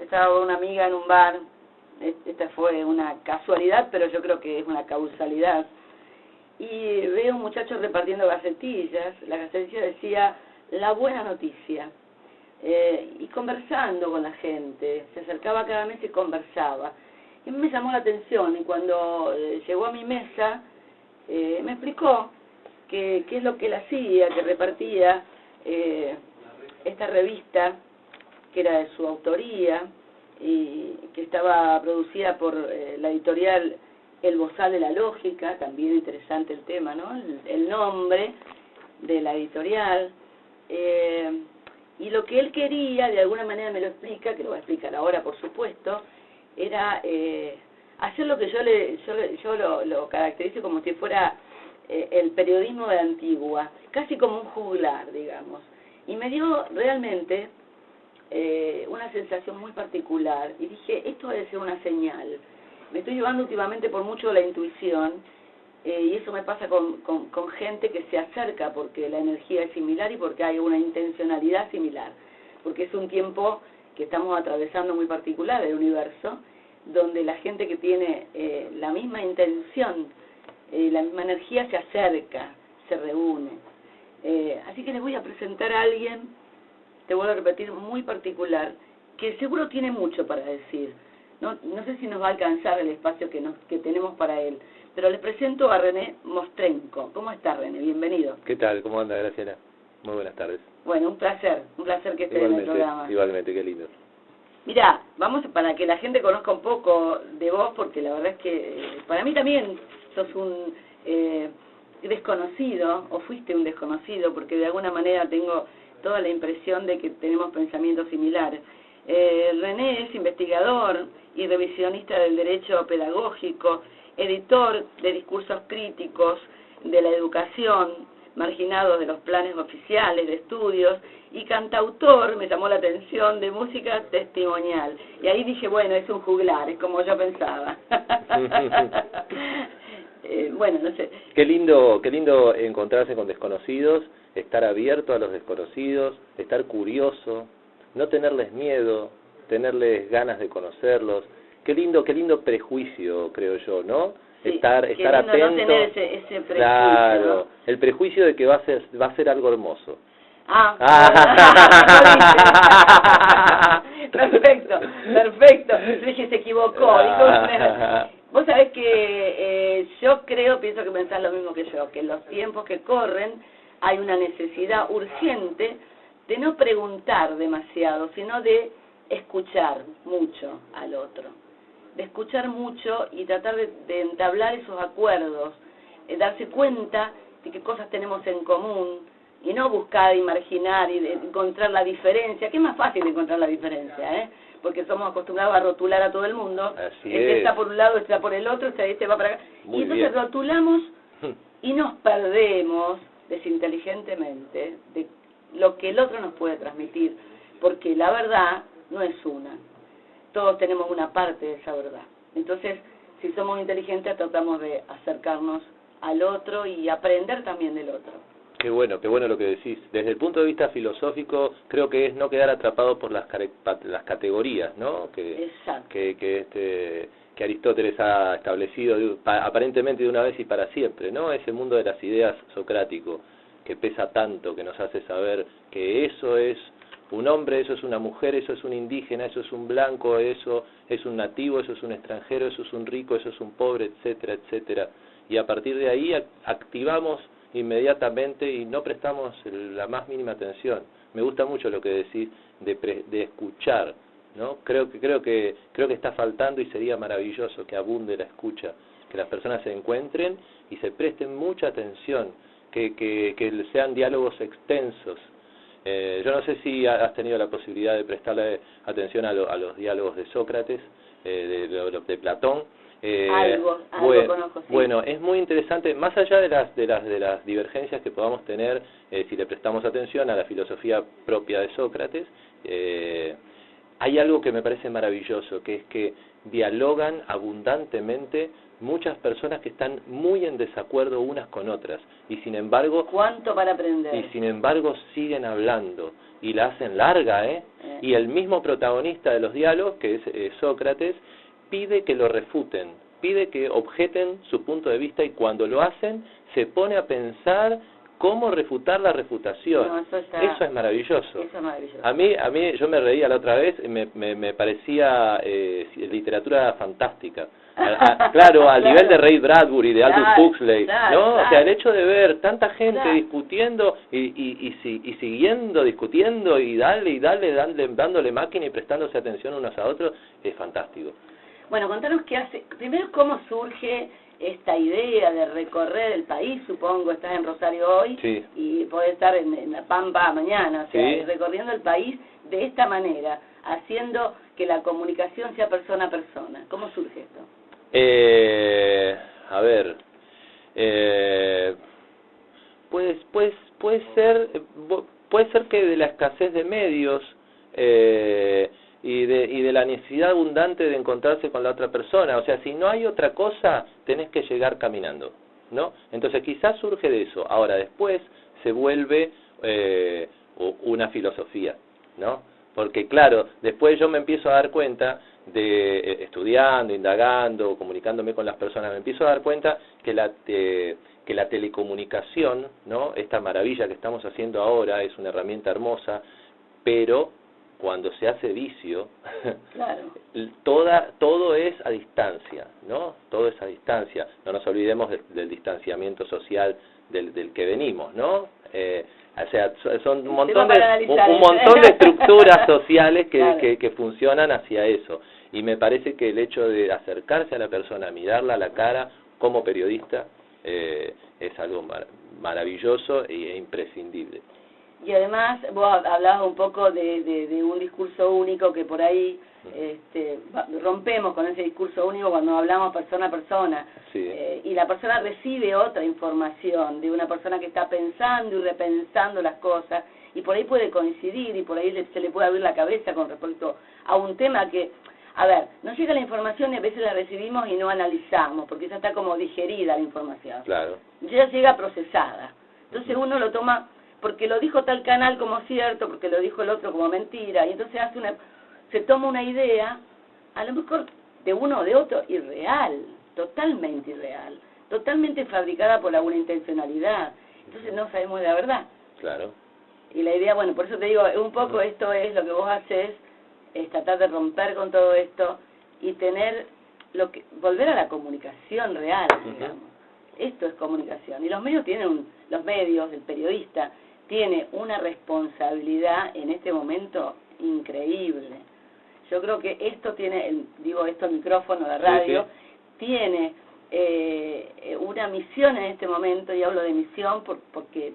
estaba con una amiga en un bar. Esta fue una casualidad, pero yo creo que es una causalidad. Y veo un muchacho repartiendo gacetillas. La gacetilla decía, la buena noticia. Y conversando con la gente. Se acercaba cada mes y conversaba. Y me llamó la atención. Y cuando llegó a mi mesa, me explicó qué es lo que él hacía, que repartía esta revista, que era de su autoría, y que estaba producida por la editorial El Bozal de la Lógica. También interesante el tema, ¿no? El nombre de la editorial. Y lo que él quería, de alguna manera me lo explica, que lo voy a explicar ahora por supuesto, era hacer lo que yo lo caracterizo como si fuera el periodismo de la antigua, casi como un juglar, digamos. Y me dio realmente una sensación muy particular, y dije, esto debe ser una señal. Me estoy llevando últimamente por mucho la intuición, y eso me pasa con gente que se acerca porque la energía es similar y porque hay una intencionalidad similar, porque es un tiempo que estamos atravesando muy particular del universo, donde la gente que tiene la misma intención, la misma energía se acerca, se reúne. Así que les voy a presentar a alguien, te vuelvo a repetir, muy particular, que seguro tiene mucho para decir. No sé si nos va a alcanzar el espacio que tenemos para él, pero les presento a René Mostrenko. ¿Cómo está, René? Bienvenido. ¿Qué tal? ¿Cómo anda, Graciela? Muy buenas tardes. Bueno, un placer que esté en el programa. Igualmente, qué lindo. Mirá, vamos para que la gente conozca un poco de vos, porque la verdad es que para mí también sos un desconocido, o fuiste un desconocido, porque de alguna manera tengo toda la impresión de que tenemos pensamientos similares. René es investigador y revisionista del derecho pedagógico, editor de discursos críticos de la educación, marginados de los planes oficiales de estudios, y cantautor, me llamó la atención, de música testimonial. Y ahí dije, bueno, es un juglar, es como yo pensaba. Bueno, no sé. Qué lindo encontrarse con desconocidos, estar abierto a los desconocidos, estar curioso, no tenerles miedo, tenerles ganas de conocerlos. Qué lindo prejuicio, creo yo, ¿no? Sí, estar atento. No tener ese prejuicio. Claro, ¿no? el prejuicio de que va a ser algo hermoso. Perfecto. Dije, se equivocó. Vos sabés que yo pienso que pensás lo mismo que yo, que en los tiempos que corren hay una necesidad urgente de no preguntar demasiado, sino de escuchar mucho al otro, de escuchar mucho y tratar de entablar esos acuerdos, darse cuenta de qué cosas tenemos en común, y no buscar y marginar y de encontrar la diferencia, que es más fácil encontrar la diferencia, porque somos acostumbrados a rotular a todo el mundo. Este está por un lado, este está por el otro, este va para acá. Muy y entonces bien. Rotulamos y nos perdemos desinteligentemente de lo que el otro nos puede transmitir, porque la verdad no es una. Todos tenemos una parte de esa verdad. Entonces, si somos inteligentes, tratamos de acercarnos al otro y aprender también del otro. Qué bueno lo que decís. Desde el punto de vista filosófico, creo que es no quedar atrapado por las categorías, ¿no? Que Aristóteles ha establecido aparentemente de una vez y para siempre, ¿no? Ese mundo de las ideas socrático, que pesa tanto, que nos hace saber que eso es un hombre, eso es una mujer, eso es un indígena, eso es un blanco, eso es un nativo, eso es un extranjero, eso es un rico, eso es un pobre, etcétera, etcétera. Y a partir de ahí activamos inmediatamente y no prestamos la más mínima atención. Me gusta mucho lo que decís de escuchar, ¿no? Creo que está faltando, y sería maravilloso que abunde la escucha, que las personas se encuentren y se presten mucha atención, que sean diálogos extensos. Yo no sé si has tenido la posibilidad de prestarle atención a los diálogos de Sócrates, de Platón. Algo conozco, sí. Bueno, es muy interesante, más allá de las divergencias que podamos tener, si le prestamos atención a la filosofía propia de Sócrates, hay algo que me parece maravilloso, que es que dialogan abundantemente muchas personas que están muy en desacuerdo unas con otras, y sin embargo... ¿Cuánto para aprender? Y sin embargo siguen hablando, y la hacen larga, Y el mismo protagonista de los diálogos, que es Sócrates, pide que lo refuten, pide que objeten su punto de vista, y cuando lo hacen se pone a pensar cómo refutar la refutación. No, eso es maravilloso. Eso es maravilloso. A mí yo me reía la otra vez, me parecía literatura fantástica. Claro, al nivel de Ray Bradbury, de Aldous Huxley, ¿no? O sea, el hecho de ver tanta gente discutiendo y siguiendo discutiendo y dándole máquina y prestándose atención unos a otros, es fantástico. Bueno, contanos qué hace, primero cómo surge esta idea de recorrer el país. Supongo estás en Rosario hoy, sí, y podés estar en La Pampa mañana, o sea, sí, recorriendo el país de esta manera, haciendo que la comunicación sea persona a persona. ¿Cómo surge esto? A ver, puede ser que de la escasez de medios y de la necesidad abundante de encontrarse con la otra persona. O sea, si no hay otra cosa, tenés que llegar caminando, ¿no? Entonces quizás surge de eso. Ahora, después se vuelve una filosofía, ¿no? Porque claro, después yo me empiezo a dar cuenta de, estudiando, indagando, comunicándome con las personas, me empiezo a dar cuenta que la telecomunicación, ¿no? Esta maravilla que estamos haciendo ahora es una herramienta hermosa, pero cuando se hace vicio, claro, todo es a distancia, ¿no? Todo es a distancia. No nos olvidemos del distanciamiento social del que venimos, ¿no? O sea, son un montón de estructuras sociales que funcionan hacia eso. Y me parece que el hecho de acercarse a la persona, mirarla a la cara como periodista, es algo maravilloso e imprescindible. Y además vos hablabas un poco de un discurso único, que por ahí rompemos con ese discurso único cuando hablamos persona a persona, sí, y la persona recibe otra información de una persona que está pensando y repensando las cosas, y por ahí puede coincidir, y por ahí se le puede abrir la cabeza con respecto a un tema que, a ver, nos llega la información y a veces la recibimos y no analizamos, porque ya está como digerida la información. Claro. Ya llega procesada. Entonces uno lo toma porque lo dijo tal canal como cierto, porque lo dijo el otro como mentira, y entonces se toma una idea, a lo mejor de uno o de otro, irreal, totalmente irreal, totalmente fabricada por alguna intencionalidad. Entonces no sabemos la verdad. Claro. Y la idea, bueno, por eso te digo, un poco esto es lo que vos haces, es tratar de romper con todo esto y volver a la comunicación real, digamos. Esto es comunicación. Y los medios el periodista, tiene una responsabilidad en este momento increíble. Yo creo que esto tiene, el micrófono, la radio, sí, tiene una misión en este momento, y hablo de misión porque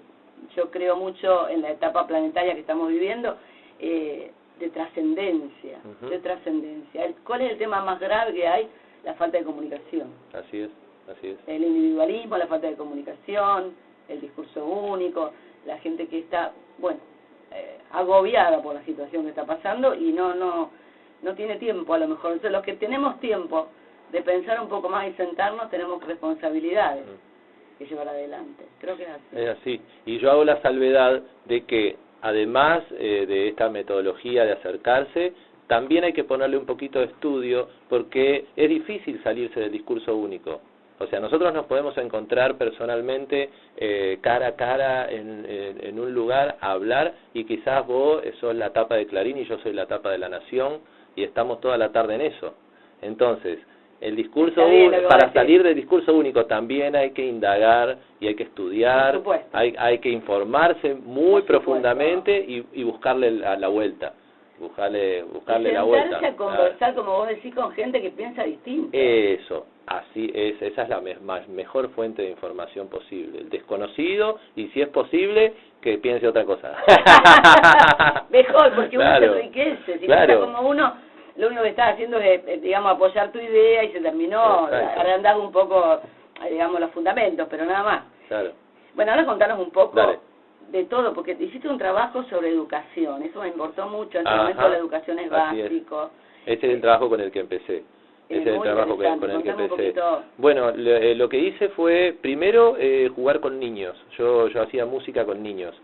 yo creo mucho en la etapa planetaria que estamos viviendo, de trascendencia, de trascendencia. ¿Cuál es el tema más grave que hay? La falta de comunicación. Así es. El individualismo, la falta de comunicación, el discurso único, la gente que está, agobiada por la situación que está pasando y no tiene tiempo a lo mejor. Entonces los que tenemos tiempo de pensar un poco más y sentarnos, tenemos responsabilidades que llevar adelante. Creo que es así. Es así. Y yo hago la salvedad de que además de esta metodología de acercarse, también hay que ponerle un poquito de estudio, porque es difícil salirse del discurso único. O sea, nosotros nos podemos encontrar personalmente cara a cara en un lugar a hablar, y quizás vos sos la tapa de Clarín y yo soy la tapa de La Nación, y estamos toda la tarde en eso. Entonces, el discurso para salir del discurso único también hay que indagar y hay que estudiar, hay que informarse muy profundamente y buscarle la vuelta. Buscarle la vuelta. A conversar, como vos decís, con gente que piensa distinto. Eso, así es, esa es la mejor fuente de información posible. El desconocido, y si es posible, que piense otra cosa. Mejor, porque uno se enriquece. Si piensa como uno, lo único que estás haciendo es, digamos, apoyar tu idea y se terminó, agrandar un poco, digamos, los fundamentos, pero nada más. Claro. Bueno, ahora contanos un poco de todo, porque hiciste un trabajo sobre educación, eso me importó mucho. En este momento la educación es básico. Ese es el trabajo con el que empecé. Ese es el trabajo con el que empecé. Bueno, lo que hice fue, primero, jugar con niños. Yo hacía música con niños.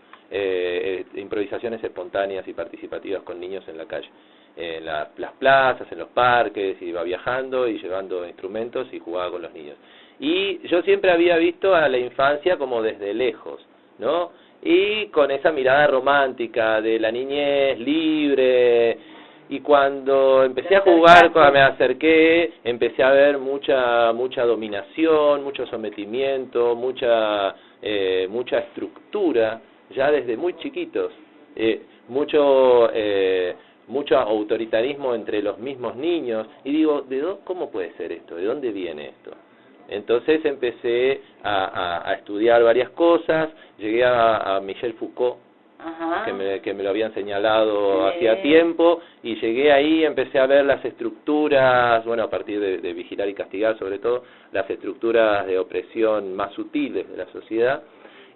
improvisaciones espontáneas y participativas con niños en la calle, en las plazas, en los parques, iba viajando y llevando instrumentos y jugaba con los niños. Y yo siempre había visto a la infancia como desde lejos, ¿no? Y con esa mirada romántica de la niñez libre. Y cuando empecé a jugar, cuando me acerqué, empecé a ver mucha dominación, mucho sometimiento, mucha estructura, ya desde muy chiquitos, mucho autoritarismo entre los mismos niños. Y digo, ¿cómo puede ser esto? ¿De dónde viene esto? Entonces empecé a estudiar varias cosas, llegué a Michel Foucault, que me lo habían señalado hacía tiempo, y llegué ahí, empecé a ver las estructuras, bueno, a partir de Vigilar y Castigar sobre todo, las estructuras de opresión más sutiles de la sociedad,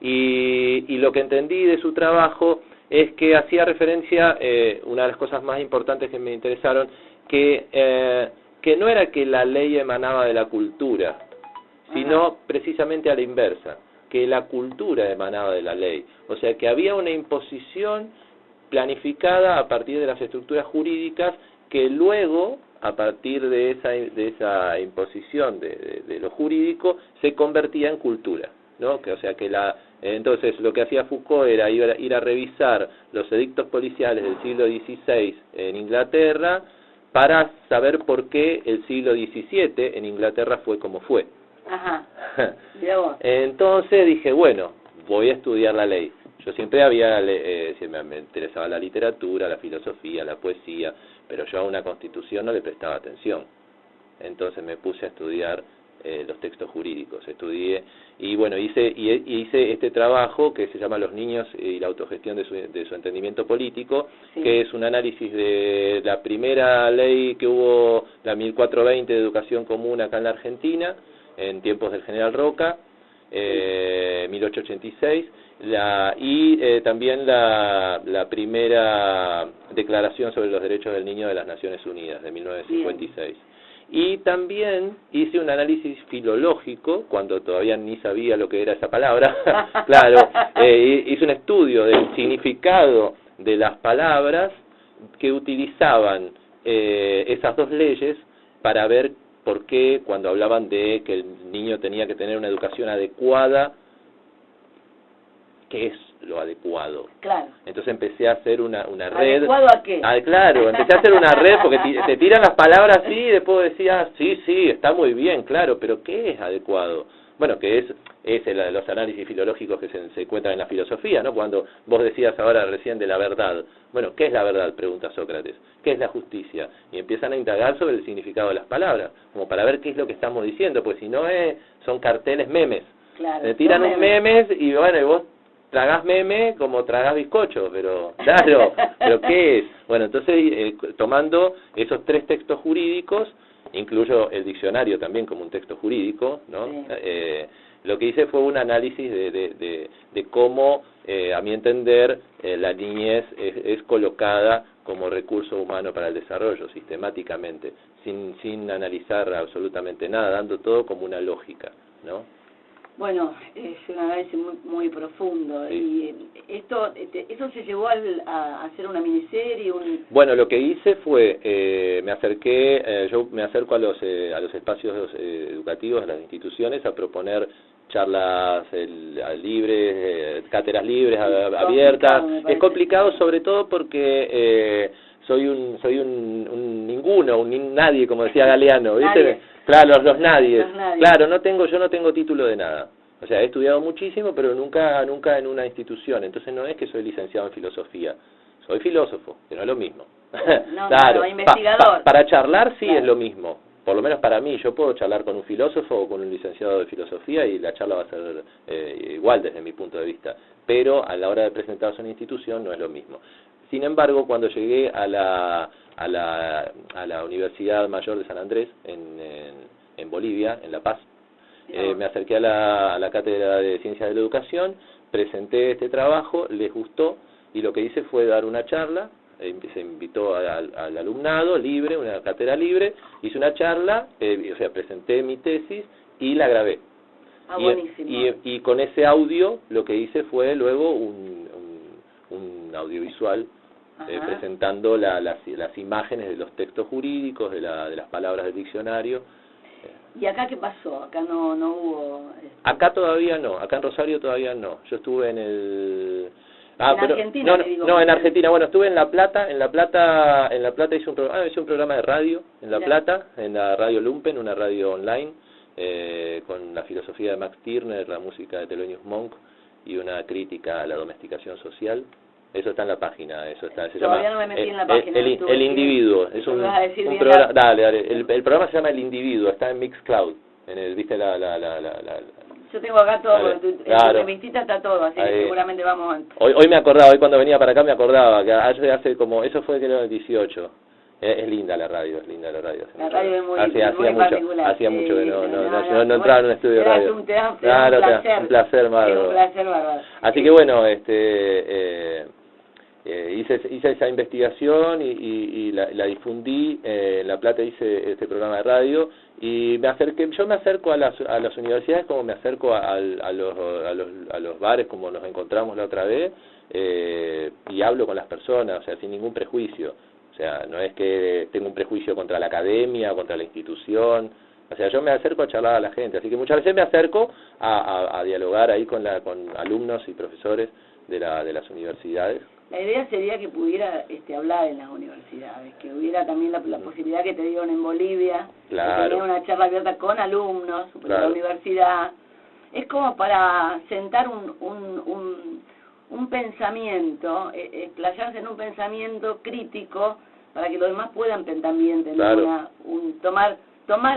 y lo que entendí de su trabajo es que hacía referencia, una de las cosas más importantes que me interesaron, que no era que la ley emanaba de la cultura, sino precisamente a la inversa, que la cultura emanaba de la ley. O sea, que había una imposición planificada a partir de las estructuras jurídicas que luego, a partir de esa imposición de lo jurídico, se convertía en cultura, ¿no? O sea, que entonces lo que hacía Foucault era ir a revisar los edictos policiales del siglo XVI en Inglaterra para saber por qué el siglo XVII en Inglaterra fue como fue. Entonces dije, bueno, voy a estudiar la ley. Yo siempre me interesaba la literatura, la filosofía, la poesía, pero yo a una constitución no le prestaba atención. Entonces me puse a estudiar los textos jurídicos, estudié y bueno, hice este trabajo que se llama Los niños y la autogestión de su entendimiento político, que es un análisis de la primera ley que hubo, la 1420 de educación común acá en la Argentina, en tiempos del general Roca, 1886, y también la primera declaración sobre los derechos del niño de las Naciones Unidas, de 1956. Bien. Y también hice un análisis filológico, cuando todavía ni sabía lo que era esa palabra, claro, hice un estudio del significado de las palabras que utilizaban esas dos leyes para ver por qué cuando hablaban de que el niño tenía que tener una educación adecuada, ¿qué es lo adecuado? Claro. Entonces empecé a hacer una red. ¿Adecuado a qué? Claro, empecé a hacer una red porque te tiran las palabras así y después decías, sí, está muy bien, claro, pero ¿qué es adecuado? Bueno, que es los análisis filológicos que se encuentran en la filosofía, ¿no? Cuando vos decías ahora recién de la verdad. Bueno, ¿qué es la verdad? Pregunta Sócrates. ¿Qué es la justicia? Y empiezan a indagar sobre el significado de las palabras, como para ver qué es lo que estamos diciendo, pues si no son carteles memes. Claro. Te tiran un memes y bueno, y vos tragás meme como tragás bizcocho, pero claro, ¿pero qué es? Bueno, entonces tomando esos tres textos jurídicos, incluyo el diccionario también como un texto jurídico, ¿no? Sí. Lo que hice fue un análisis de cómo, a mi entender, la niñez es colocada como recurso humano para el desarrollo, sistemáticamente, sin analizar absolutamente nada, dando todo como una lógica, ¿no? Bueno, es un análisis muy profundo. Sí. Y ¿eso se llevó a hacer una miniserie? Bueno, lo que hice fue, yo me acerco a los espacios educativos, a las instituciones, a proponer charlas libres, cátedras libres, abiertas. Es complicado sobre todo porque soy un ninguno, un nadie, como decía Galeano, ¿viste? Nadie. Claro, los nadies. Claro, yo no tengo título de nada. O sea, he estudiado muchísimo, pero nunca en una institución. Entonces no es que soy licenciado en filosofía. Soy filósofo, que no es lo mismo. No, claro, investigador. Para charlar sí es lo mismo. Por lo menos para mí, yo puedo charlar con un filósofo o con un licenciado de filosofía y la charla va a ser igual desde mi punto de vista. Pero a la hora de presentarse a una institución no es lo mismo. Sin embargo, cuando llegué a la Universidad Mayor de San Andrés, en Bolivia, en La Paz, me acerqué a la Cátedra de Ciencias de la Educación, presenté este trabajo, les gustó, y lo que hice fue dar una charla, se invitó al alumnado libre, una cátedra libre, hice una charla, o sea, presenté mi tesis y la grabé. Buenísimo. Y con ese audio lo que hice fue luego audiovisual, presentando las imágenes de los textos jurídicos, de las palabras del diccionario. ¿Y acá qué pasó? Acá no hubo... Acá todavía no, acá en Rosario todavía no. Yo estuve en el... en Argentina, no, en Argentina. Bueno, estuve en La Plata. En La Plata hice un programa de radio en La Plata, en la Radio Lumpen, una radio online, con la filosofía de Max Stirner, la música de Thelonious Monk y una crítica a la domesticación social. Eso está en la página, eso está. Todavía no me metí en la página. El individuo, es un programa. Dale. El programa se llama El Individuo, está en Mixcloud, ¿viste Yo tengo acá todo, en tu visita está todo, así que seguramente vamos... Hoy me acordaba, hoy cuando venía para acá me acordaba, que hace como, eso fue que era el 18, es linda la radio, es linda la radio. La radio es muy, muy particular. Hacía mucho que no entraba en un estudio de radio. Un placer. Un placer bárbaro. Un placer bárbaro. Así que bueno, hice esa investigación y la difundí. En La Plata hice este programa de radio y yo me acerco a las universidades como me acerco a los bares, como nos encontramos la otra vez, y hablo con las personas, o sea, sin ningún prejuicio. O sea, no es que tengo un prejuicio contra la academia, contra la institución. O sea, yo me acerco a charlar a la gente, así que muchas veces me acerco a dialogar ahí con alumnos y profesores de las universidades. La idea sería que pudiera hablar en las universidades, que hubiera también la posibilidad que te dieron en Bolivia, de tener una charla abierta con alumnos de la universidad. Es como para sentar un pensamiento, explayarse en un pensamiento crítico para que los demás puedan también tener tomar,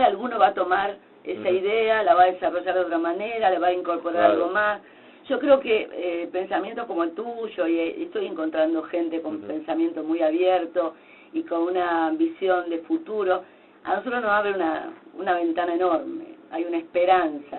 alguno va a tomar esa idea, la va a desarrollar de otra manera, le va a incorporar algo más. Yo creo que pensamientos como el tuyo, y estoy encontrando gente con pensamiento muy abierto y con una visión de futuro, a nosotros nos abre una ventana enorme, hay una esperanza.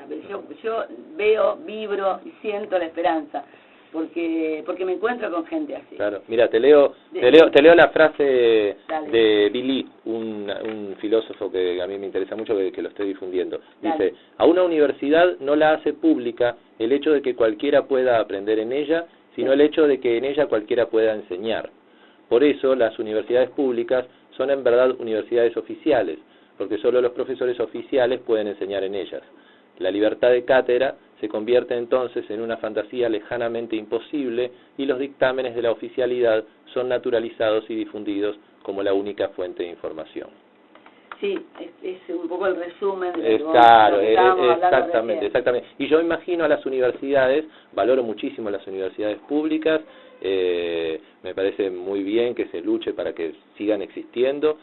Yo veo, vibro y siento la esperanza, porque me encuentro con gente así. Claro, mira, te leo la frase de Billy, un filósofo que a mí me interesa mucho, que lo estoy difundiendo. Dice, a una universidad no la hace pública el hecho de que cualquiera pueda aprender en ella, sino el hecho de que en ella cualquiera pueda enseñar. Por eso las universidades públicas son en verdad universidades oficiales, porque solo los profesores oficiales pueden enseñar en ellas. La libertad de cátedra se convierte entonces en una fantasía lejanamente imposible y los dictámenes de la oficialidad son naturalizados y difundidos como la única fuente de información. Sí, es un poco el resumen de lo que exactamente. Y yo imagino a las universidades, valoro muchísimo a las universidades públicas, me parece muy bien que se luche para que sigan existiendo,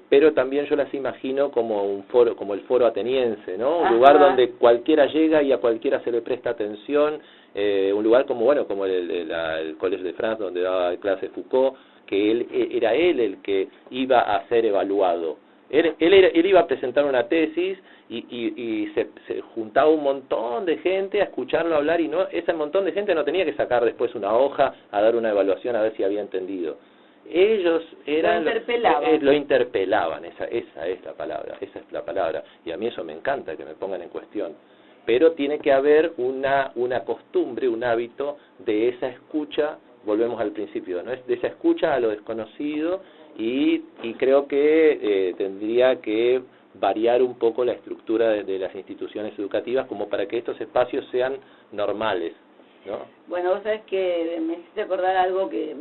pero también yo las imagino como un foro, como el foro ateniense, ¿no? Un lugar donde cualquiera llega y a cualquiera se le presta atención, un lugar como el Collège de France, donde daba clase Foucault, que era él el que iba a ser evaluado. Él iba a presentar una tesis y se juntaba un montón de gente a escucharlo hablar, y ese montón de gente no tenía que sacar después una hoja a dar una evaluación a ver si había entendido. Ellos lo interpelaban, esa es la palabra, y a mí eso me encanta, que me pongan en cuestión. Pero tiene que haber una costumbre, un hábito de esa escucha, volvemos al principio, ¿no? De esa escucha a lo desconocido, y creo que tendría que variar un poco la estructura de las instituciones educativas como para que estos espacios sean normales, ¿no? Bueno, vos sabés que me hiciste acordar algo, que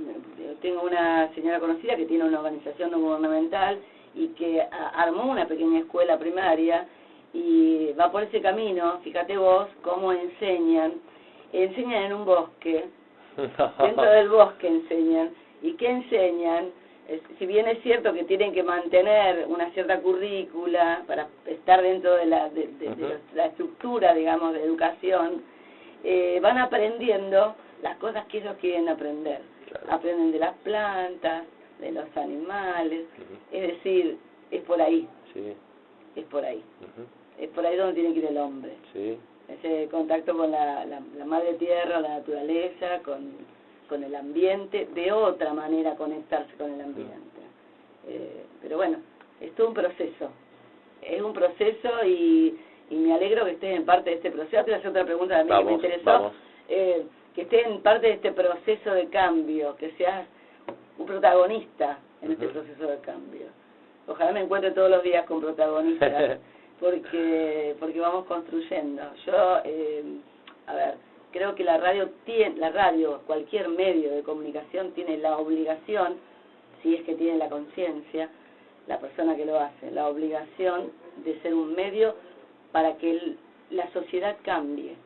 tengo una señora conocida que tiene una organización no gubernamental y que armó una pequeña escuela primaria y va por ese camino. Fíjate vos cómo enseñan en un bosque, dentro del bosque enseñan. ¿Y qué enseñan? Si bien es cierto que tienen que mantener una cierta currícula para estar dentro de la estructura, digamos, de educación, van aprendiendo las cosas que ellos quieren aprender. Claro. Aprenden de las plantas, de los animales, es decir, es por ahí. Sí. Es por ahí. Es por ahí donde tiene que ir el hombre. Sí. Ese contacto con la madre tierra, la naturaleza, con el ambiente, de otra manera conectarse con el ambiente. Pero bueno, es todo un proceso. Es un proceso y me alegro que estés en parte de este proceso. Te voy a hacer otra pregunta también que me interesó. que estés en parte de este proceso de cambio, que seas un protagonista en este proceso de cambio. Ojalá me encuentre todos los días con protagonistas, porque vamos construyendo. Yo, a ver, creo que la radio, cualquier medio de comunicación tiene la obligación, si es que tiene la conciencia, la persona que lo hace, la obligación de ser un medio para que la sociedad cambie,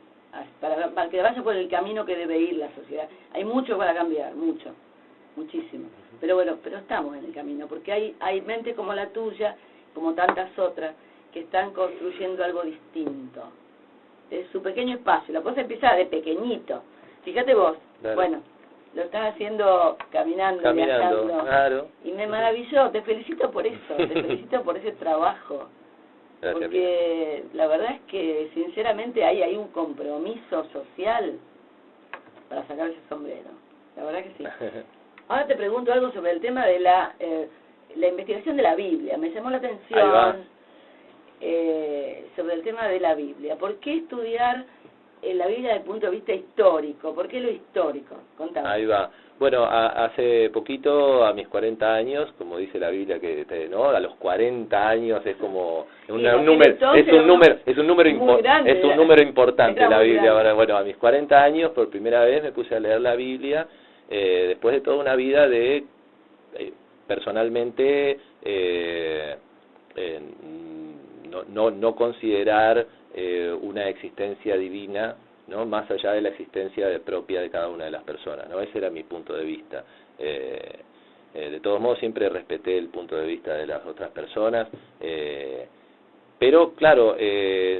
para que vaya por el camino que debe ir la sociedad. Hay mucho para cambiar, muchísimo. Pero bueno, pero estamos en el camino, porque hay mentes como la tuya, como tantas otras, que están construyendo algo distinto. Es su pequeño espacio, la cosa empieza de pequeñito. Fíjate vos, claro. Bueno, lo estás haciendo caminando, viajando, claro. Y me maravilló, te felicito por eso, te felicito por ese trabajo. Gracias, porque la verdad es que sinceramente hay un compromiso social para sacar ese sombrero, la verdad que sí. Ahora te pregunto algo sobre el tema de la investigación de la Biblia. Me llamó la atención sobre el tema de la Biblia. ¿Por qué estudiar la Biblia desde el punto de vista histórico? ¿Por qué lo histórico? Contame. Ahí va. Bueno, hace poquito, a mis 40 años, como dice la Biblia, que no, a los 40 años es como un número importante la Biblia. Ahora, bueno, a mis 40 años por primera vez me puse a leer la Biblia, después de toda una vida de personalmente no considerar una existencia divina, ¿no? Más allá de la existencia propia de cada una de las personas, ¿no? Ese era mi punto de vista. De todos modos siempre respeté el punto de vista de las otras personas, pero claro,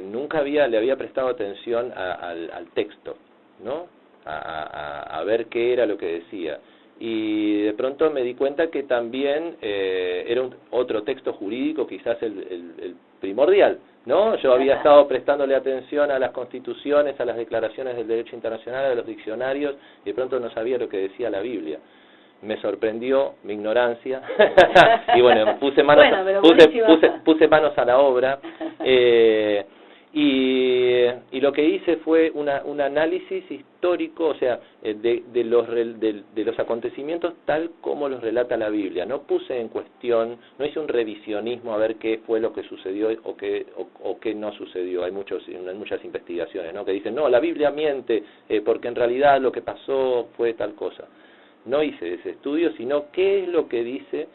nunca le había prestado atención al texto, ¿no? A ver qué era lo que decía. Y de pronto me di cuenta que también era otro texto jurídico, quizás el primordial, ¿no? Yo había estado prestándole atención a las constituciones, a las declaraciones del derecho internacional, a los diccionarios, y de pronto no sabía lo que decía la Biblia. Me sorprendió mi ignorancia y bueno, puse manos a la obra, y lo que hice fue un análisis histórico, o sea, de los acontecimientos tal como los relata la Biblia. No puse en cuestión, no hice un revisionismo a ver qué fue lo que sucedió o qué no sucedió. Hay muchas investigaciones, ¿no?, que dicen, no, la Biblia miente porque en realidad lo que pasó fue tal cosa. No hice ese estudio, sino qué es lo que dice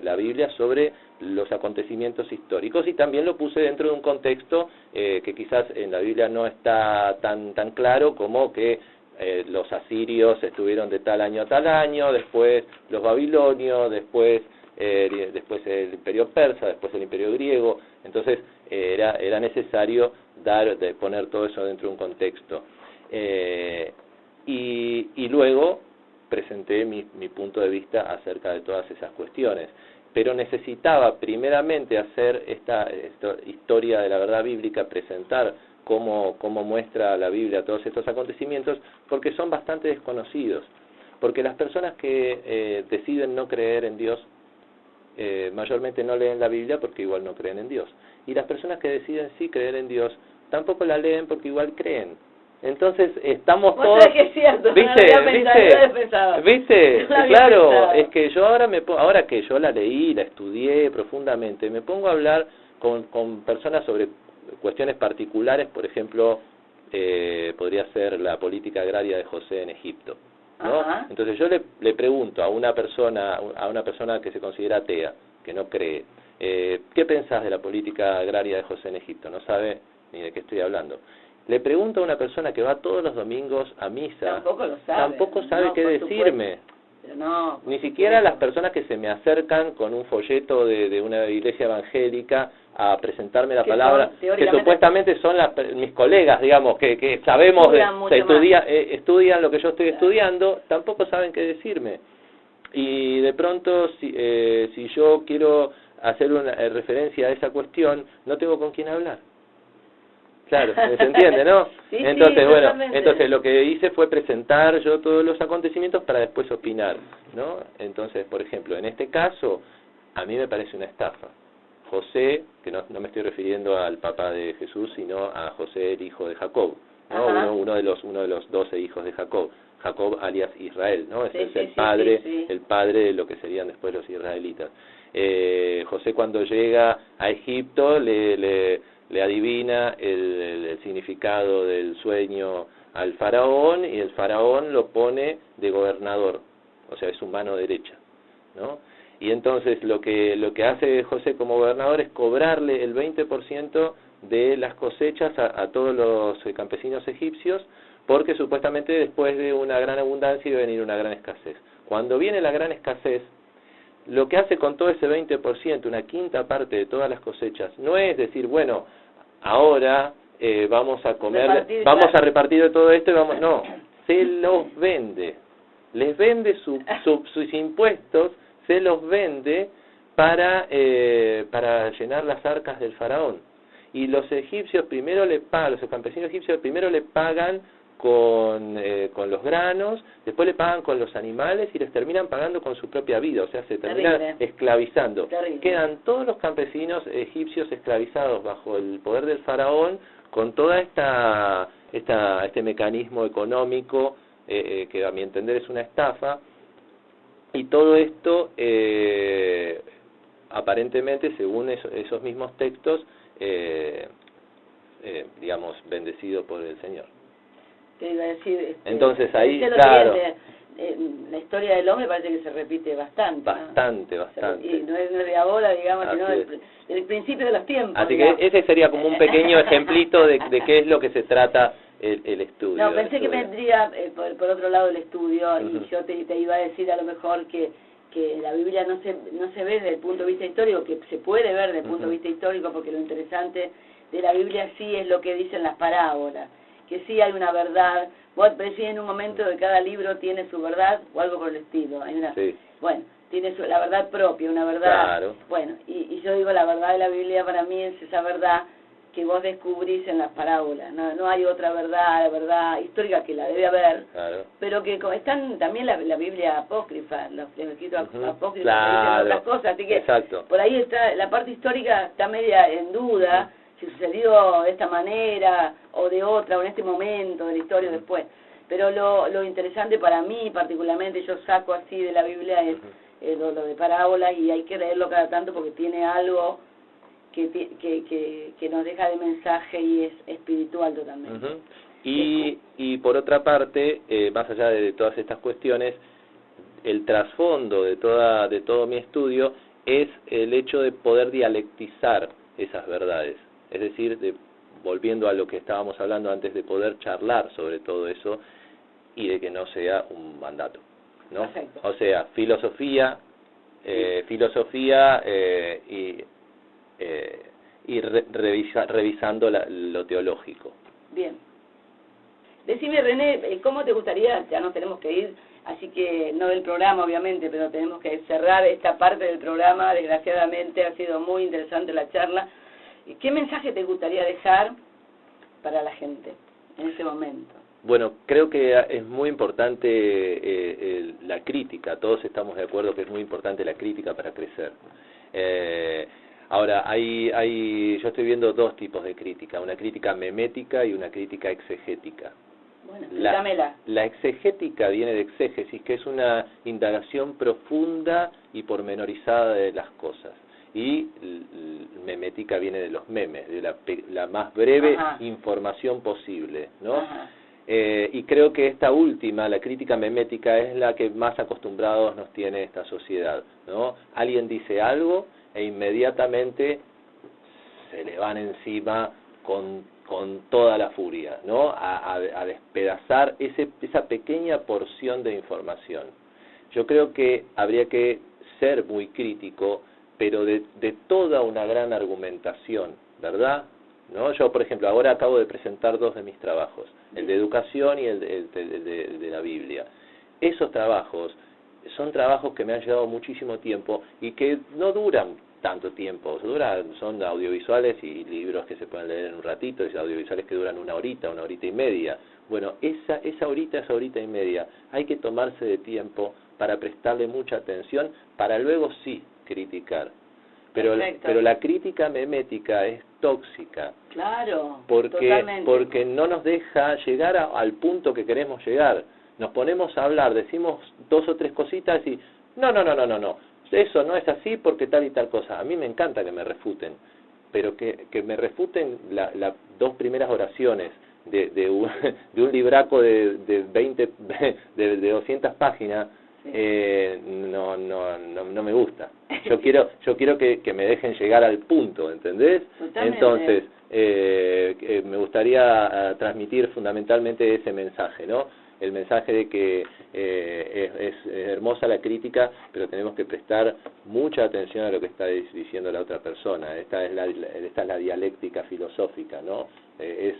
la Biblia sobre los acontecimientos históricos, y también lo puse dentro de un contexto que quizás en la Biblia no está tan claro, como que los asirios estuvieron de tal año a tal año, después los babilonios, después el imperio persa, después el imperio griego. Entonces era necesario poner todo eso dentro de un contexto, y luego presenté mi punto de vista acerca de todas esas cuestiones. Pero necesitaba primeramente hacer esta historia de la verdad bíblica, presentar cómo muestra la Biblia todos estos acontecimientos, porque son bastante desconocidos. Porque las personas que deciden no creer en Dios, mayormente no leen la Biblia porque igual no creen en Dios. Y las personas que deciden sí creer en Dios, tampoco la leen porque igual creen. Entonces estamos todos, que es cierto, ¿viste? Claro, pensado. Es que yo ahora que yo la leí, la estudié profundamente, me pongo a hablar con personas sobre cuestiones particulares. Por ejemplo, podría ser la política agraria de José en Egipto, ¿no? Ajá. Entonces yo le pregunto a una persona que se considera atea, que no cree, ¿qué pensás de la política agraria de José en Egipto? No sabe ni de qué estoy hablando. Le pregunto a una persona que va todos los domingos a misa, tampoco sabe qué decirme. No, ni siquiera las personas que se me acercan con un folleto de una iglesia evangélica a presentarme la palabra, que supuestamente son mis colegas, digamos, que sabemos, estudian lo que yo estoy estudiando, tampoco saben qué decirme. Y de pronto, si yo quiero hacer una referencia a esa cuestión, no tengo con quién hablar. Claro, ¿se entiende, no? Sí, entonces, entonces lo que hice fue presentar yo todos los acontecimientos para después opinar, ¿no? Entonces, por ejemplo, en este caso, a mí me parece una estafa. José, que no me estoy refiriendo al papá de Jesús, sino a José, el hijo de Jacob, ¿no? Uno de los 12 hijos de Jacob. Jacob alias Israel, ¿no? Ese es el padre de lo que serían después los israelitas. José cuando llega a Egipto le adivina el significado del sueño al faraón, y el faraón lo pone de gobernador, o sea, es su mano derecha, ¿no? Y entonces lo que hace José como gobernador es cobrarle el 20% de las cosechas a todos los campesinos egipcios, porque supuestamente después de una gran abundancia iba a venir una gran escasez. Cuando viene la gran escasez, lo que hace con todo ese 20%, una quinta parte de todas las cosechas, no es decir, bueno, ahora vamos a comer, vamos a repartir de todo esto y vamos, no, se los vende, les vende sus impuestos, se los vende para llenar las arcas del faraón. Y los egipcios primero le pagan, los campesinos egipcios primero le pagan con los granos, después le pagan con los animales y les terminan pagando con su propia vida, o sea, se terminan esclavizando. Quedan todos los campesinos egipcios esclavizados bajo el poder del faraón, con toda este mecanismo económico que a mi entender es una estafa, y todo esto aparentemente, según esos mismos textos, digamos, bendecido por el Señor. Te iba a decir, entonces ahí, claro, la historia del hombre parece que se repite bastante. Bastante. Y no es de ahora, digamos, sino del principio de los tiempos. Así que ese sería como un pequeño ejemplito de qué es lo que se trata el estudio. No, pensé que vendría por otro lado el estudio, y yo te iba a decir a lo mejor que la Biblia no se ve desde el punto de vista histórico, que se puede ver desde el punto de vista histórico, porque lo interesante de la Biblia sí es lo que dicen las parábolas, que sí hay una verdad. Vos decís en un momento de cada libro tiene su verdad o algo por el estilo. Hay una, bueno, tiene la verdad propia, una verdad. Claro. Bueno, y yo digo, la verdad de la Biblia para mí es esa verdad que vos descubrís en las parábolas. No hay otra verdad, la verdad histórica, que la debe haber, pero que están también la Biblia apócrifa, los escritos apócrifos, que dicen otras cosas. Así que por ahí está la parte histórica, está media en duda, si sucedió de esta manera o de otra, o en este momento de la historia después. Pero lo interesante para mí, particularmente, yo saco así de la Biblia, es lo de parábola, y hay que leerlo cada tanto porque tiene algo que nos deja de mensaje y es espiritual totalmente. Y por otra parte, más allá de todas estas cuestiones, el trasfondo de todo mi estudio es el hecho de poder dialectizar esas verdades. Es decir, volviendo a lo que estábamos hablando antes, de poder charlar sobre todo eso y de que no sea un mandato, ¿no? Perfecto. O sea, filosofía y revisando lo teológico. Bien. Decime, René, ¿cómo te gustaría? Ya nos tenemos que ir, así que no del programa, obviamente, pero tenemos que cerrar esta parte del programa. Desgraciadamente ha sido muy interesante la charla. ¿Qué mensaje te gustaría dejar para la gente en este momento? Bueno, creo que es muy importante la crítica. Todos estamos de acuerdo que es muy importante la crítica para crecer. Ahora, yo estoy viendo dos tipos de crítica, una crítica memética y una crítica exegética. Bueno, explícamela. La exegética viene de exégesis, que es una indagación profunda y pormenorizada de las cosas. Y memética viene de los memes, de la más breve información posible, ¿no? Y creo que esta última, la crítica memética, es la que más acostumbrados nos tiene esta sociedad, ¿no? Alguien dice algo e inmediatamente se le van encima con toda la furia, ¿no? A despedazar esa pequeña porción de información. Yo creo que habría que ser muy crítico, pero de toda una gran argumentación, ¿verdad? ¿No? Yo, por ejemplo, ahora acabo de presentar dos de mis trabajos, el de educación y el de la Biblia. Esos trabajos son trabajos que me han llevado muchísimo tiempo y que no duran tanto tiempo, son audiovisuales y libros que se pueden leer en un ratito, y audiovisuales que duran una horita y media. Bueno, esa horita y media hay que tomarse de tiempo para prestarle mucha atención, para luego sí criticar. Pero la crítica memética es tóxica. Claro, porque no nos deja llegar al punto que queremos llegar. Nos ponemos a hablar, decimos 2 o 3 cositas y no, eso no es así porque tal y tal cosa. A mí me encanta que me refuten, pero que me refuten las 2 primeras oraciones de un libraco de 20 de 200 páginas. No me gusta. Yo quiero que me dejen llegar al punto, ¿entendés? Totalmente. Entonces me gustaría transmitir fundamentalmente ese mensaje, ¿no? El mensaje de que es hermosa la crítica, pero tenemos que prestar mucha atención a lo que está diciendo la otra persona. Esta es la dialéctica filosófica, ¿no? Es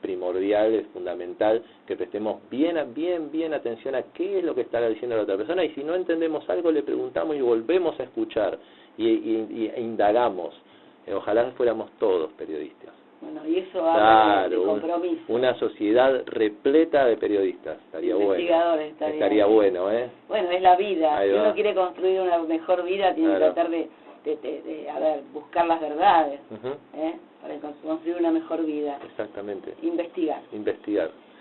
primordial, es fundamental que prestemos bien atención a qué es lo que está diciendo la otra persona, y si no entendemos algo le preguntamos y volvemos a escuchar y indagamos. Ojalá fuéramos todos periodistas. Bueno, y eso habla de compromiso. Una sociedad repleta de periodistas, estaría investigadores, bueno. Estaría bueno, ¿eh? Bueno, es la vida. Si uno quiere construir una mejor vida, tiene que tratar de buscar las verdades, para construir una mejor vida. Exactamente. Investigar.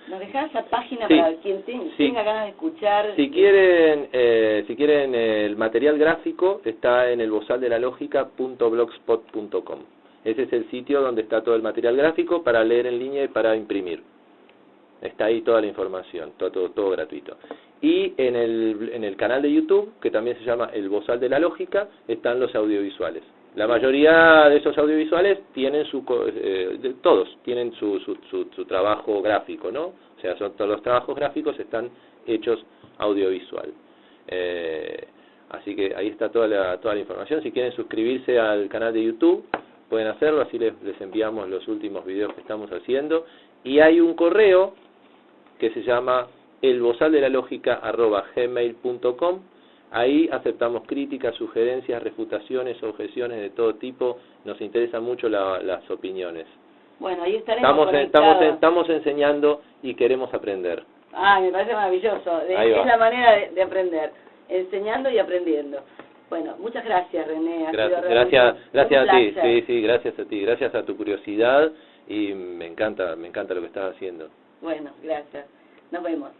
¿Nos dejás esa página para quien tenga ganas de escuchar? Si quieren el material gráfico, está en elbozaldelalógica.blogspot.com. Ese es el sitio donde está todo el material gráfico para leer en línea y para imprimir. Está ahí toda la información, todo gratuito. Y en el canal de YouTube, que también se llama El Bozal de la Lógica, están los audiovisuales. La mayoría de esos audiovisuales tienen todos tienen su trabajo gráfico, ¿no? O sea, todos los trabajos gráficos están hechos audiovisual. Así que ahí está toda la información. Si quieren suscribirse al canal de YouTube, pueden hacerlo, así les enviamos los últimos videos que estamos haciendo. Y hay un correo que se llama elbozaldelalógica@gmail.com. Ahí aceptamos críticas, sugerencias, refutaciones, objeciones de todo tipo. Nos interesan mucho las opiniones. Bueno, ahí estamos enseñando y queremos aprender. Me parece maravilloso. Es la manera de aprender, enseñando y aprendiendo. Bueno, muchas gracias, René. Gracias a ti. Sí, gracias a ti. Gracias a tu curiosidad, y me encanta lo que estás haciendo. Bueno, gracias. Nos vemos.